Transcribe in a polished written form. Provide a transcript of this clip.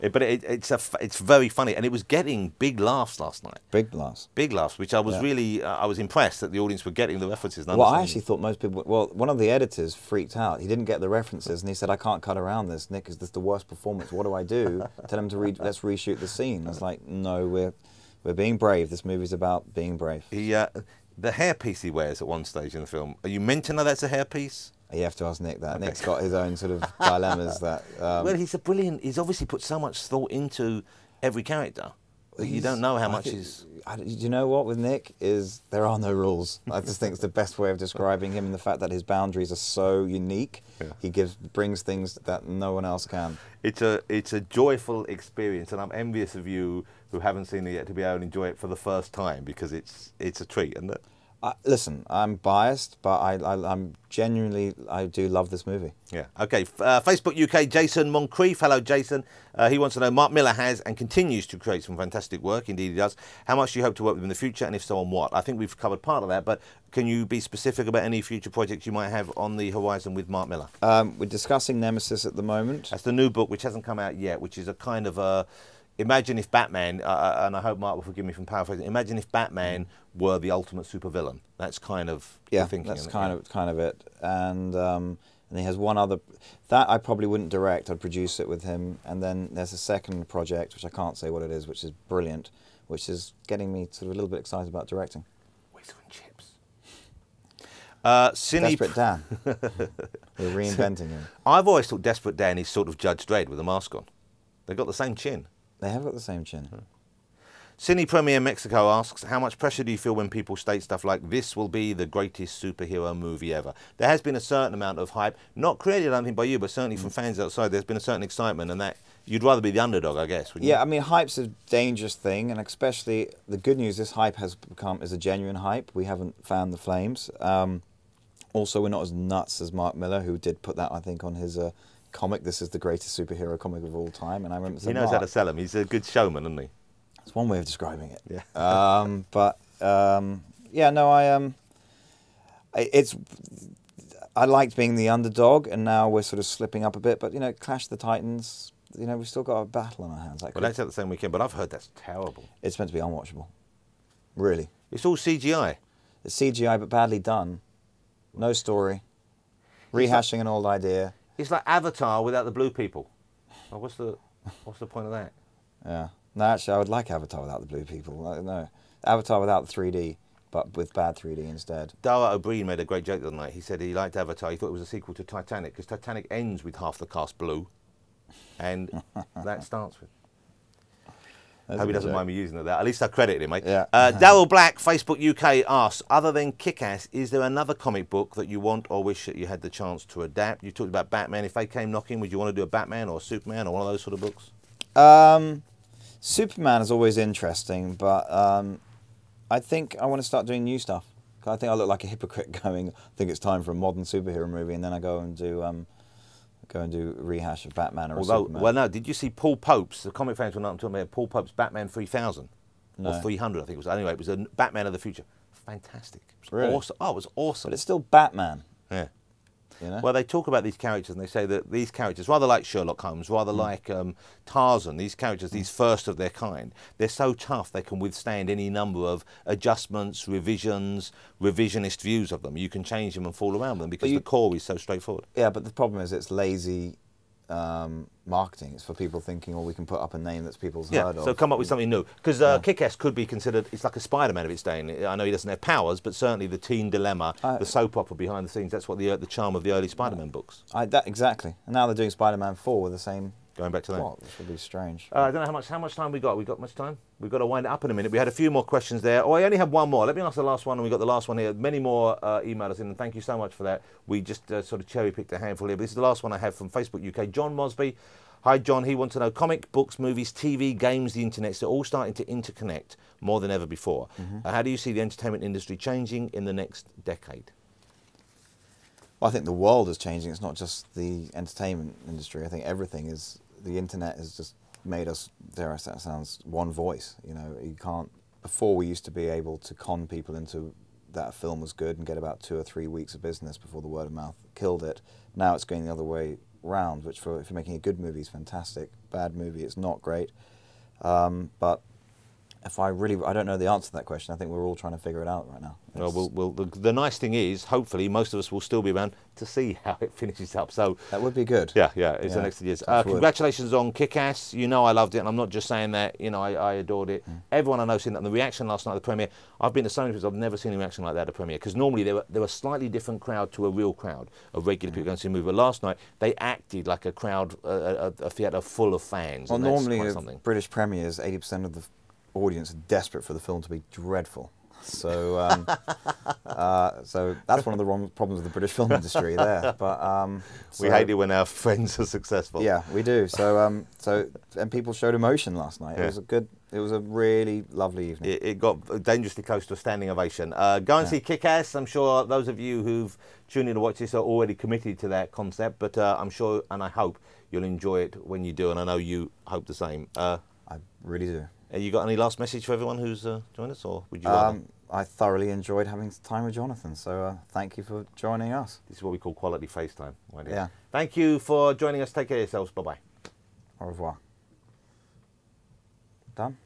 It's very funny, and it was getting big laughs last night. Big laughs. Big laughs, which I was really I was impressed that the audience were getting the references. Well, I actually thought most people. Well, one of the editors freaked out. He didn't get the references, and he said, "I can't cut around this. Nick, is this the worst performance? What do I do? Tell him to let's reshoot the scene." I was like, "No, we're being brave. This movie's about being brave." The hairpiece he wears at one stage in the film. Are you meant to know that's a hairpiece? You have to ask Nick that. Okay. Nick's got his own sort of dilemmas that... well, he's he's obviously put so much thought into every character. You don't know how much is... You know what with Nick is there are no rules. I just think it's the best way of describing him, and the fact that his boundaries are so unique. Yeah. He brings things that no one else can. It's a joyful experience, and I'm envious of you who haven't seen it yet to be able to enjoy it for the first time, because it's a treat, isn't it? Listen, I'm biased, but I'm genuinely, I do love this movie. Yeah. Okay. Facebook UK, Jason Moncrief. Hello, Jason. He wants to know, Mark Millar has and continues to create some fantastic work. Indeed, he does. How much do you hope to work with him in the future, and if so, on what? I think we've covered part of that, but can you be specific about any future projects you might have on the horizon with Mark Millar? We're discussing Nemesis at the moment. That's the new book, which hasn't come out yet, which is a kind of a... Imagine if Batman, and I hope Mark will forgive me from paraphrasing, imagine if Batman were the ultimate supervillain. That's kind of the thinking. That's kind of it. And he has one other... That I probably wouldn't direct, I'd produce it with him. And then there's a second project, which I can't say what it is, which is brilliant, which is getting me sort of a little bit excited about directing. Whisker and Chips. Desperate Dan. We're reinventing him. I've always thought Desperate Dan is sort of Judge Dredd with a mask on. They've got the same chin. They have got the same chin. Cine Premier Mexico asks, how much pressure do you feel when people state stuff like, this will be the greatest superhero movie ever? There has been a certain amount of hype, not created, I don't think, by you, but certainly from fans outside. There's been a certain excitement, and that you'd rather be the underdog, I guess, wouldn't you? Yeah, I mean, hype's a dangerous thing, and especially the good news, this hype is a genuine hype. We haven't fanned the flames. Also, we're not as nuts as Mark Millar, who did put that, I think, on his... comic. This is the greatest superhero comic of all time, and I remember saying, he knows how to sell him. He's a good showman, isn't he? It's one way of describing it. Yeah. Yeah, no, I liked being the underdog, and now we're sort of slipping up a bit. But you know, Clash of the Titans, you know, we've still got a battle on our hands. Well, that's at the same weekend, but I've heard that's terrible. It's meant to be unwatchable. Really. It's all CGI. It's CGI, but badly done. No story. Rehashing an old idea. It's like Avatar without the blue people. Well, what's the point of that? Yeah. No, actually, I would like Avatar without the blue people. No. Avatar without the 3D, but with bad 3D instead. Dara O'Brien made a great joke the other night. He said he liked Avatar. He thought it was a sequel to Titanic, because Titanic ends with half the cast blue, and that starts with... I hope he doesn't mind me using that. At least I credited him, mate. Yeah. Daryl Black, Facebook UK, asks, other than Kick-Ass, is there another comic book that you want or wish that you had the chance to adapt? You talked about Batman. If they came knocking, would you want to do a Batman or a Superman or one of those sort of books? Superman is always interesting, but I think I want to start doing new stuff. I think I look like a hypocrite going, I think it's time for a modern superhero movie, and then I go and do a rehash of Batman or Superman. Well, no, did you see Paul Pope's, the comic fans were not talking about Paul Pope's Batman 3000? No. Or 300, I think it was. Anyway, it was a Batman of the future. Fantastic. It was really? Awesome. Oh, it was awesome. But it's still Batman. Yeah. You know? Well, they talk about these characters, and they say that these characters, rather like Sherlock Holmes, rather like Tarzan, these characters, these first of their kind, they're so tough they can withstand any number of adjustments, revisions, revisionist views of them. You can change them and fall around them because the core is so straightforward. Yeah, but the problem is it's lazy marketing. It's for people thinking, oh, we can put up a name that's people's heard of. So come up with something new. Because Kick-Ass could be considered, it's like a Spider-Man of its day. I know he doesn't have powers, but certainly the teen dilemma, the soap opera behind the scenes, that's what the charm of the early Spider-Man books. Exactly. And now they're doing Spider-Man 4 with the same... Going back to that. Which would be strange. I don't know how much time we got. We got much time? We've got to wind it up in a minute. We had a few more questions there. Oh, I only have one more. Let me ask the last one, and we got the last one here. Many more emailers in, and thank you so much for that. We just sort of cherry-picked a handful here. But this is the last one I have from Facebook UK. John Mosby. Hi, John. He wants to know, comic books, movies, TV, games, the internet, they're all starting to interconnect more than ever before. How do you see the entertainment industry changing in the next decade? Well, I think the world is changing. It's not just the entertainment industry. I think everything is... The internet has just made us, dare I say that sounds, one voice. You know, you can't... Before, we used to be able to con people into that a film was good and get about 2 or 3 weeks of business before the word of mouth killed it. Now it's going the other way round, which if you're making a good movie is fantastic. Bad movie, it's not great. But I don't know the answer to that question. I think we're all trying to figure it out right now. Well, the nice thing is, hopefully, most of us will still be around to see how it finishes up. So that would be good. Yeah, it's the next years. Congratulations on Kick-Ass. You know I loved it, and I'm not just saying that. You know, I adored it. Everyone I know seen that. And the reaction last night at the premiere, I've been to so many places, I've never seen a reaction like that at a premiere. Because normally they were a slightly different crowd to a real crowd of regular people going to see a movie. But last night they acted like a crowd, a theatre full of fans. Well, and that's normally quite something. British premieres, 80% of the audience are desperate for the film to be dreadful. So, so that's one of the wrong problems of the British film industry there. But we hate it when our friends are successful. Yeah, we do. So, and people showed emotion last night. Yeah. It was a really lovely evening. It got dangerously close to a standing ovation. Go and see Kick-Ass. I'm sure those of you who've tuned in to watch this are already committed to that concept, but I'm sure and I hope you'll enjoy it when you do, and I know you hope the same. I really do. You got any last message for everyone who's joined us, or would you rather? I thoroughly enjoyed having time with Jonathan, so thank you for joining us. This is what we call quality FaceTime. Right here. Yeah. Thank you for joining us. Take care of yourselves. Bye-bye. Au revoir. Done?